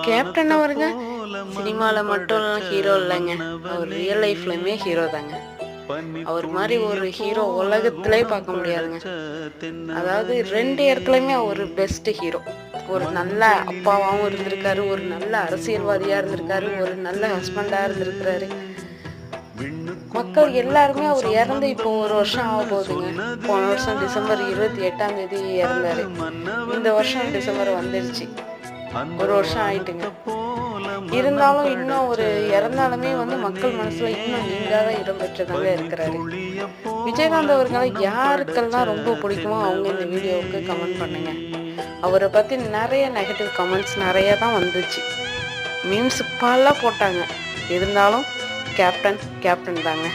Captain அவருங்க சினிமாவில் மட்டும் ஹீரோ இல்லைங்க, அவர் ரியல் லைஃப்லையுமே ஹீரோ தாங்க. அவர் மாதிரி ஒரு ஹீரோ உலகத்திலே பார்க்க முடியாதுங்க. அதாவது 2 இடத்துலையுமே அவர் பெஸ்ட் ஹீரோ. ஒரு நல்ல அப்பாவாகவும் இருந்திருக்காரு, ஒரு நல்ல அரசியல்வாதியாக இருந்திருக்காரு, ஒரு நல்ல ஹஸ்பண்டாக இருந்திருக்கிறாரு. மக்கள் எல்லாருமே அவர் இறந்து இப்போ 1 வருஷம் ஆக போகுதுங்க. போன வருஷம் டிசம்பர் 28ஆம் தேதி இறந்தாரு. இந்த வருஷம் டிசம்பர் வந்துடுச்சு, 1 வருஷம் ஆயிட்டுங்க. இருந்தாலும் இன்னும் ஒரு இறந்தாலுமே மக்கள் மனசுல இன்னும் நீங்காத இடம் பெற்றதாங்க இருக்கிறாரு. விஜயகாந்த் அவர்களை யாருக்கெல்லாம் ரொம்ப பிடிக்குமோ அவங்க இந்த வீடியோவுக்கு கமெண்ட் பண்ணுங்க. அவரை பத்தி நிறைய நெகட்டிவ் கமெண்ட்ஸ் நிறைய தான் வந்துச்சு, மீம்ஸ் பல போட்டாங்க. இருந்தாலும் கேப்டன் தாங்க.